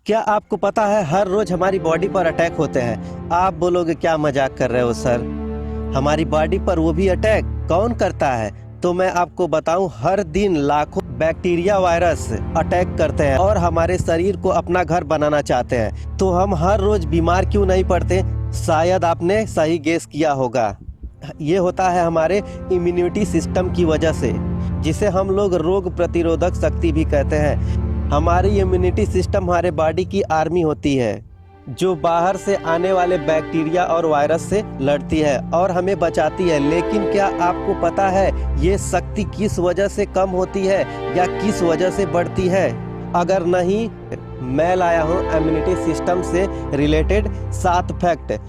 क्या आपको पता है हर रोज हमारी बॉडी पर अटैक होते हैं। आप बोलोगे क्या मजाक कर रहे हो सर, हमारी बॉडी पर वो भी अटैक कौन करता है? तो मैं आपको बताऊं, हर दिन लाखों बैक्टीरिया वायरस अटैक करते हैं और हमारे शरीर को अपना घर बनाना चाहते हैं। तो हम हर रोज बीमार क्यों नहीं पड़ते? शायद आपने सही गेस किया होगा। ये होता है हमारे इम्यूनिटी सिस्टम की वजह से, जिसे हम लोग रोग प्रतिरोधक शक्ति भी कहते हैं। हमारी इम्यूनिटी सिस्टम हमारे बॉडी की आर्मी होती है, जो बाहर से आने वाले बैक्टीरिया और वायरस से लड़ती है और हमें बचाती है। लेकिन क्या आपको पता है ये शक्ति किस वजह से कम होती है या किस वजह से बढ़ती है? अगर नहीं, मैं लाया हूँ इम्यूनिटी सिस्टम से रिलेटेड 7 फैक्ट।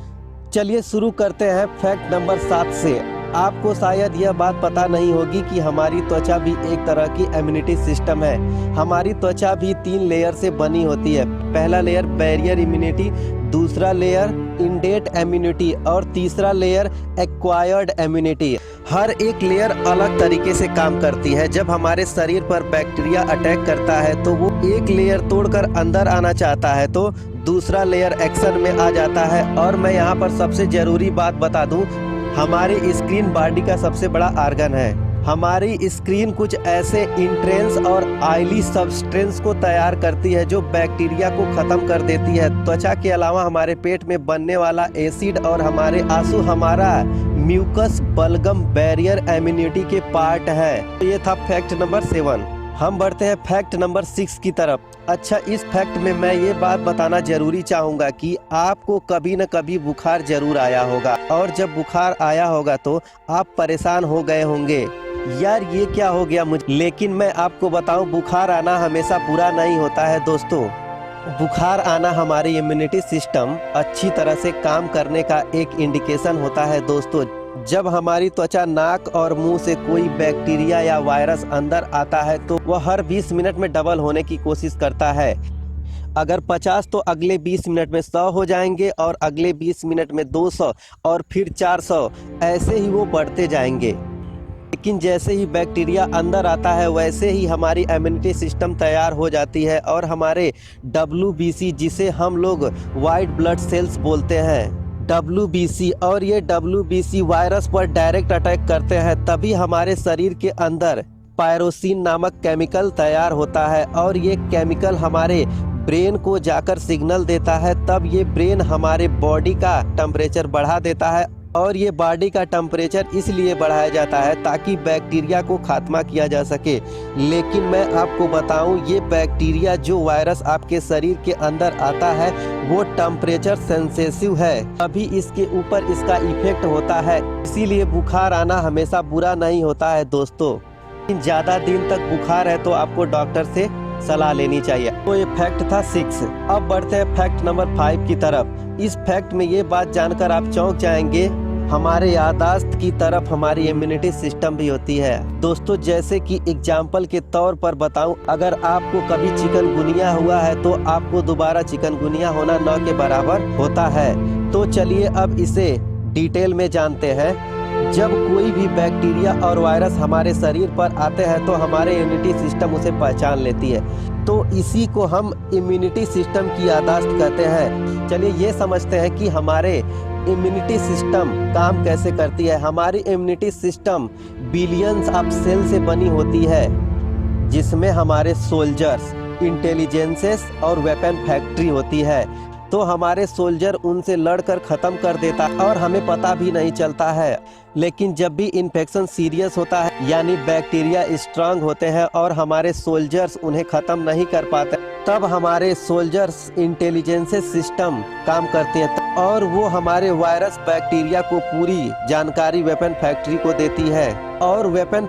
चलिए शुरू करते हैं फैक्ट नंबर 7 से। आपको शायद यह बात पता नहीं होगी कि हमारी त्वचा भी एक तरह की इम्यूनिटी सिस्टम है। हमारी त्वचा भी 3 लेयर से बनी होती है। पहला लेयर बैरियर इम्यूनिटी, दूसरा लेयर इनडेट इम्यूनिटी और तीसरा लेयर एक्वायर्ड इम्यूनिटी। हर एक लेयर अलग तरीके से काम करती है। जब हमारे शरीर पर बैक्टीरिया अटैक करता है तो वो एक लेयर तोड़कर अंदर आना चाहता है, तो दूसरा लेयर एक्शन में आ जाता है। और मैं यहाँ पर सबसे जरूरी बात बता दूं, हमारी स्किन बॉडी का सबसे बड़ा आर्गन है। हमारी स्किन कुछ ऐसे इंट्रेंस और ऑयली सब्सटेंस को तैयार करती है जो बैक्टीरिया को खत्म कर देती है। त्वचा के अलावा हमारे पेट में बनने वाला एसिड और हमारे आंसू हमारा म्यूकस बलगम बैरियर इम्यूनिटी के पार्ट है। तो ये था फैक्ट नंबर 7। हम बढ़ते हैं फैक्ट नंबर 6 की तरफ। अच्छा, इस फैक्ट में मैं ये बात बताना जरूरी चाहूँगा कि आपको कभी न कभी बुखार जरूर आया होगा, और जब बुखार आया होगा तो आप परेशान हो गए होंगे, यार ये क्या हो गया मुझे। लेकिन मैं आपको बताऊं, बुखार आना हमेशा बुरा नहीं होता है दोस्तों। बुखार आना हमारी इम्यूनिटी सिस्टम अच्छी तरह से काम करने का एक इंडिकेशन होता है दोस्तों। जब हमारी त्वचा, नाक और मुंह से कोई बैक्टीरिया या वायरस अंदर आता है तो वह हर 20 मिनट में डबल होने की कोशिश करता है। अगर 50 तो अगले 20 मिनट में 100 हो जाएंगे, और अगले 20 मिनट में 200 और फिर 400, ऐसे ही वो बढ़ते जाएंगे। लेकिन जैसे ही बैक्टीरिया अंदर आता है वैसे ही हमारी इम्यूनिटी सिस्टम तैयार हो जाती है और हमारे WBC, जिसे हम लोग वाइट ब्लड सेल्स बोलते हैं, WBC, और ये WBC वायरस पर डायरेक्ट अटैक करते हैं। तभी हमारे शरीर के अंदर पायरोसिन नामक केमिकल तैयार होता है और ये केमिकल हमारे ब्रेन को जाकर सिग्नल देता है। तब ये ब्रेन हमारे बॉडी का टेम्परेचर बढ़ा देता है, और ये बॉडी का टेम्परेचर इसलिए बढ़ाया जाता है ताकि बैक्टीरिया को खात्मा किया जा सके। लेकिन मैं आपको बताऊं, ये बैक्टीरिया जो वायरस आपके शरीर के अंदर आता है वो टेम्परेचर सेंसिटिव है, अभी इसके ऊपर इसका इफेक्ट होता है। इसीलिए बुखार आना हमेशा बुरा नहीं होता है दोस्तों। ज्यादा दिन तक बुखार है तो आपको डॉक्टर से सलाह लेनी चाहिए। तो ये फैक्ट था 6। अब बढ़ते हैं फैक्ट नंबर 5 की तरफ। इस फैक्ट में ये बात जानकर आप चौंक जाएंगे, हमारे याददाश्त की तरफ हमारी इम्यूनिटी सिस्टम भी होती है दोस्तों। जैसे कि एग्जाम्पल के तौर पर बताऊं, अगर आपको कभी चिकनगुनिया हुआ है तो आपको दोबारा चिकनगुनिया होना 9 के बराबर होता है। तो चलिए अब इसे डिटेल में जानते हैं। जब कोई भी बैक्टीरिया और वायरस हमारे शरीर पर आते हैं तो हमारे इम्यूनिटी सिस्टम उसे पहचान लेती है, तो इसी को हम इम्यूनिटी सिस्टम की याददाश्त कहते हैं। चलिए ये समझते हैं कि हमारे इम्यूनिटी सिस्टम काम कैसे करती है। हमारी immunity system billions of cell से बनी होती है, जिसमें हमारे सोल्जर्स, इंटेलिजेंसेस और वेपन फैक्ट्री होती है। तो हमारे सोल्जर उनसे लड़कर ख़त्म कर देता है और हमें पता भी नहीं चलता है। लेकिन जब भी इन्फेक्शन सीरियस होता है, यानी बैक्टीरिया स्ट्रांग होते हैं और हमारे सोल्जर्स उन्हें ख़त्म नहीं कर पाते, तब हमारे सोल्जर्स इंटेलिजेंस सिस्टम काम करते हैं और वो हमारे वायरस बैक्टीरिया को पूरी जानकारी वेपन फैक्ट्री को देती है। और वेपन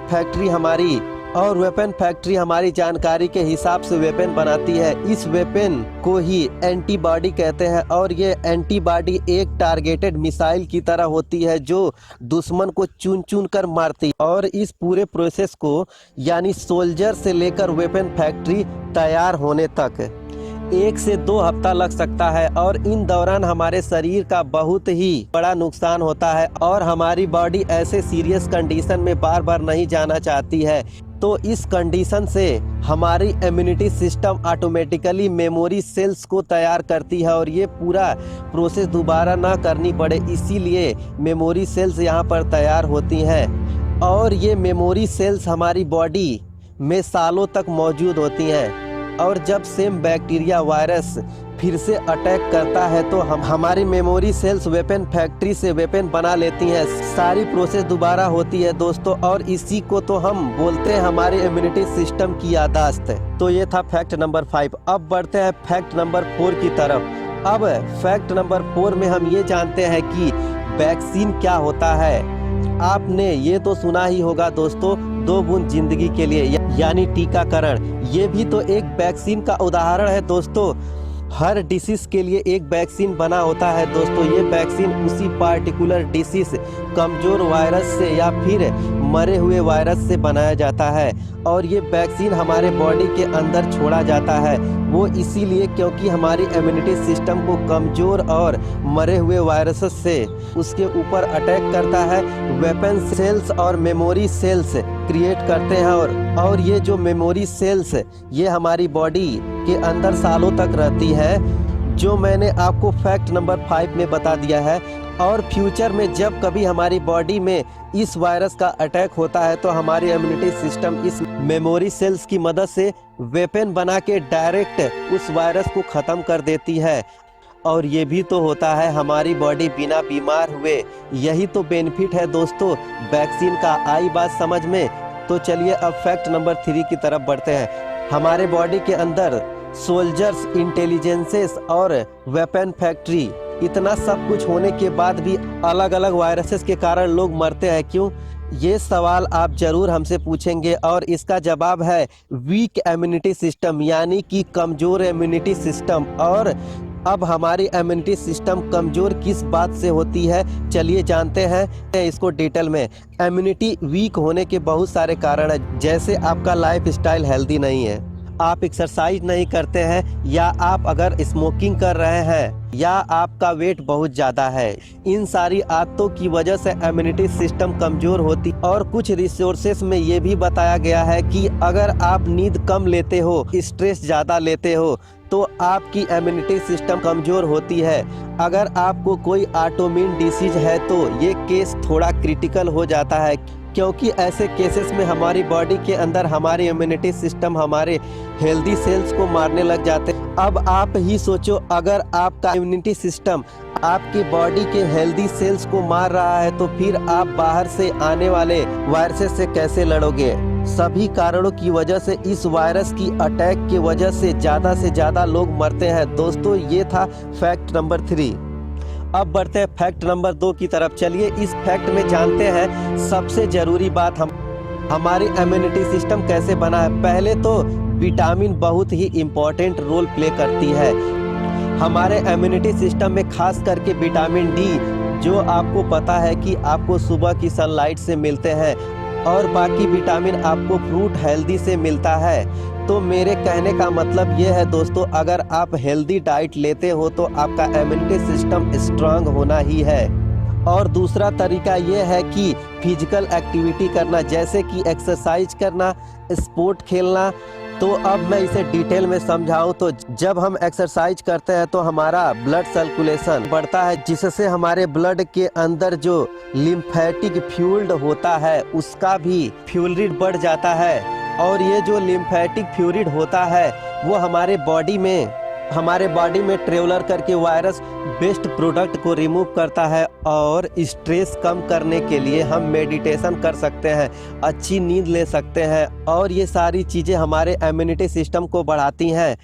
फैक्ट्री हमारी जानकारी के हिसाब से वेपन बनाती है। इस वेपन को ही एंटीबॉडी कहते हैं, और ये एंटीबॉडी एक टारगेटेड मिसाइल की तरह होती है जो दुश्मन को चुन चुन कर मारती है। और इस पूरे प्रोसेस को, यानी सोल्जर से लेकर वेपन फैक्ट्री तैयार होने तक 1 से 2 हफ्ता लग सकता है, और इन दौरान हमारे शरीर का बहुत ही बड़ा नुकसान होता है और हमारी बॉडी ऐसे सीरियस कंडीशन में बार बार नहीं जाना चाहती है। तो इस कंडीशन से हमारी immunity system automatically memory cells को तैयार करती है और ये पूरा प्रोसेस दोबारा ना करनी पड़े, इसीलिए मेमोरी सेल्स यहाँ पर तैयार होती हैं और ये मेमोरी सेल्स हमारी बॉडी में सालों तक मौजूद होती हैं। और जब सेम बैक्टीरिया वायरस फिर से अटैक करता है तो हमारी मेमोरी सेल्स वेपन फैक्ट्री से वेपन बना लेती हैं, सारी प्रोसेस दोबारा होती है दोस्तों, और इसी को तो हम बोलते हैं हमारे इम्यूनिटी सिस्टम की याददाश्त। तो ये था फैक्ट नंबर 5। अब बढ़ते हैं फैक्ट नंबर 4 की तरफ। अब फैक्ट नंबर 4 में हम ये जानते हैं कि वैक्सीन क्या होता है। आपने ये तो सुना ही होगा दोस्तों, 2 बूंद जिंदगी के लिए यानी टीकाकरण, ये भी तो एक वैक्सीन का उदाहरण है दोस्तों। हर डिसीज के लिए एक वैक्सीन बना होता है दोस्तों। ये वैक्सीन उसी पार्टिकुलर डिसीज, कमजोर वायरस से या फिर मरे हुए वायरस से बनाया जाता है और ये वैक्सीन हमारे बॉडी के अंदर छोड़ा जाता है। वो इसीलिए क्योंकि हमारी इम्यूनिटी सिस्टम को कमजोर और मरे हुए वायरसेस से उसके ऊपर अटैक करता है। वेपन सेल्स और मेमोरी सेल्स क्रिएट करते हैं और ये जो मेमोरी सेल्स ये हमारी बॉडी के अंदर सालों तक रहती है, जो मैंने आपको फैक्ट नंबर 5 में बता दिया है। और फ्यूचर में जब कभी हमारी बॉडी में इस वायरस का अटैक होता है तो हमारी इम्यूनिटी सिस्टम इस मेमोरी सेल्स की मदद से वेपन बना के डायरेक्ट उस वायरस को ख़त्म कर देती है। और ये भी तो होता है हमारी बॉडी बिना बीमार हुए, यही तो बेनिफिट है दोस्तों वैक्सीन का। आई बात समझ में? तो चलिए अब फैक्ट नंबर 3 की तरफ बढ़ते हैं। हमारे बॉडी के अंदर सोल्जर्स, इंटेलिजेंसेस और वेपन फैक्ट्री, इतना सब कुछ होने के बाद भी अलग अलग वायरसेस के कारण लोग मरते हैं, क्यों? ये सवाल आप जरूर हमसे पूछेंगे और इसका जवाब है वीक इम्यूनिटी सिस्टम, यानी कि कमज़ोर इम्यूनिटी सिस्टम। और अब हमारी इम्यूनिटी सिस्टम कमज़ोर किस बात से होती है, चलिए जानते हैं इसको डिटेल में। इम्यूनिटी वीक होने के बहुत सारे कारण हैं, जैसे आपका लाइफ स्टाइल हेल्दी नहीं है, आप एक्सरसाइज नहीं करते हैं, या आप अगर स्मोकिंग कर रहे हैं, या आपका वेट बहुत ज़्यादा है। इन सारी आदतों की वजह से इम्यूनिटी सिस्टम कमज़ोर होती। और कुछ रिसोर्सेस में ये भी बताया गया है कि अगर आप नींद कम लेते हो, स्ट्रेस ज़्यादा लेते हो, तो आपकी इम्यूनिटी सिस्टम कमज़ोर होती है। अगर आपको कोई ऑटोइम्यून डिसीज है तो ये केस थोड़ा क्रिटिकल हो जाता है, क्योंकि ऐसे केसेस में हमारी बॉडी के अंदर हमारी इम्यूनिटी सिस्टम हमारे हेल्दी सेल्स को मारने लग जाते हैं। अब आप ही सोचो, अगर आपका इम्यूनिटी सिस्टम आपकी बॉडी के हेल्दी सेल्स को मार रहा है तो फिर आप बाहर से आने वाले वायरसेस से कैसे लड़ोगे? सभी कारणों की वजह से इस वायरस की अटैक की वजह से ज़्यादा लोग मरते हैं दोस्तों। ये था फैक्ट नंबर 3। अब बढ़ते हैं फैक्ट नंबर 2 की तरफ। चलिए इस फैक्ट में जानते हैं सबसे ज़रूरी बात, हमारी इम्यूनिटी सिस्टम कैसे बना है। पहले तो विटामिन बहुत ही इम्पोर्टेंट रोल प्ले करती है हमारे इम्यूनिटी सिस्टम में, खास करके विटामिन डी, जो आपको पता है कि आपको सुबह की सनलाइट से मिलते हैं, और बाकी विटामिन आपको फ्रूट हेल्दी से मिलता है। तो मेरे कहने का मतलब ये है दोस्तों, अगर आप हेल्दी डाइट लेते हो तो आपका इम्यूनिटी सिस्टम स्ट्रांग होना ही है। और दूसरा तरीका ये है कि फिजिकल एक्टिविटी करना, जैसे कि एक्सरसाइज करना, स्पोर्ट खेलना। तो अब मैं इसे डिटेल में समझाऊं तो जब हम एक्सरसाइज करते हैं तो हमारा ब्लड सर्कुलेशन बढ़ता है, जिससे हमारे ब्लड के अंदर जो लिम्फेटिक फ्लूइड होता है उसका भी फ्लूइड रेट बढ़ जाता है। और ये जो लिम्फेटिक फ्लूइड होता है वो हमारे बॉडी में ट्रेवलर करके वायरस बेस्ट प्रोडक्ट को रिमूव करता है। और स्ट्रेस कम करने के लिए हम मेडिटेशन कर सकते हैं, अच्छी नींद ले सकते हैं, और ये सारी चीज़ें हमारे इम्यूनिटी सिस्टम को बढ़ाती हैं।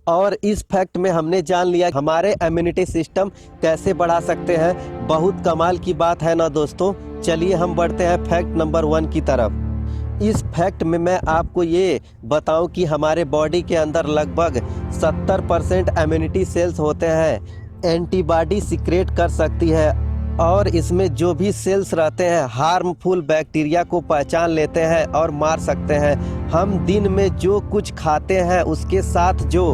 और इस फैक्ट में हमने जान लिया हमारे इम्यूनिटी सिस्टम कैसे बढ़ा सकते हैं। बहुत कमाल की बात है ना दोस्तों। चलिए हम बढ़ते हैं फैक्ट नंबर 1 की तरफ। इस फैक्ट में मैं आपको ये बताऊं कि हमारे बॉडी के अंदर लगभग 70% इम्यूनिटी सेल्स होते हैं। एंटीबॉडी सीक्रेट कर सकती है और इसमें जो भी सेल्स रहते हैं हार्मफुल बैक्टीरिया को पहचान लेते हैं और मार सकते हैं। हम दिन में जो कुछ खाते हैं उसके साथ जो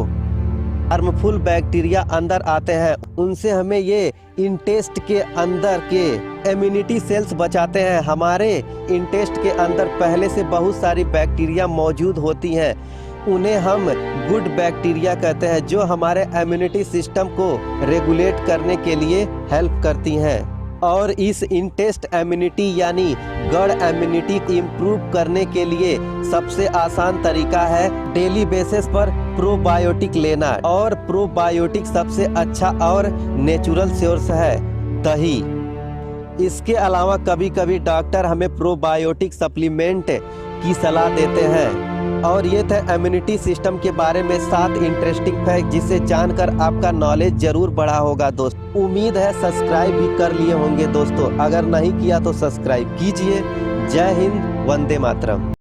हार्मफुल बैक्टीरिया अंदर आते हैं, उनसे हमें ये इंटेस्ट के अंदर के इम्यूनिटी सेल्स बचाते हैं। हमारे इंटेस्ट के अंदर पहले से बहुत सारी बैक्टीरिया मौजूद होती हैं, उन्हें हम गुड बैक्टीरिया कहते हैं, जो हमारे इम्यूनिटी सिस्टम को रेगुलेट करने के लिए हेल्प करती हैं। और इस इंटेस्ट इम्यूनिटी यानी गढ़ इम्यूनिटी इम्प्रूव करने के लिए सबसे आसान तरीका है डेली बेसिस पर प्रोबायोटिक लेना। और प्रोबायोटिक सबसे अच्छा और नेचुरल सोर्स है दही। इसके अलावा कभी कभी डॉक्टर हमें प्रोबायोटिक सप्लीमेंट की सलाह देते हैं। और ये थे इम्यूनिटी सिस्टम के बारे में 7 इंटरेस्टिंग फैक्ट, जिसे जानकर आपका नॉलेज जरूर बढ़ा होगा दोस्त। उम्मीद है सब्सक्राइब भी कर लिए होंगे दोस्तों, अगर नहीं किया तो सब्सक्राइब कीजिए। जय हिंद, वंदे मातरम।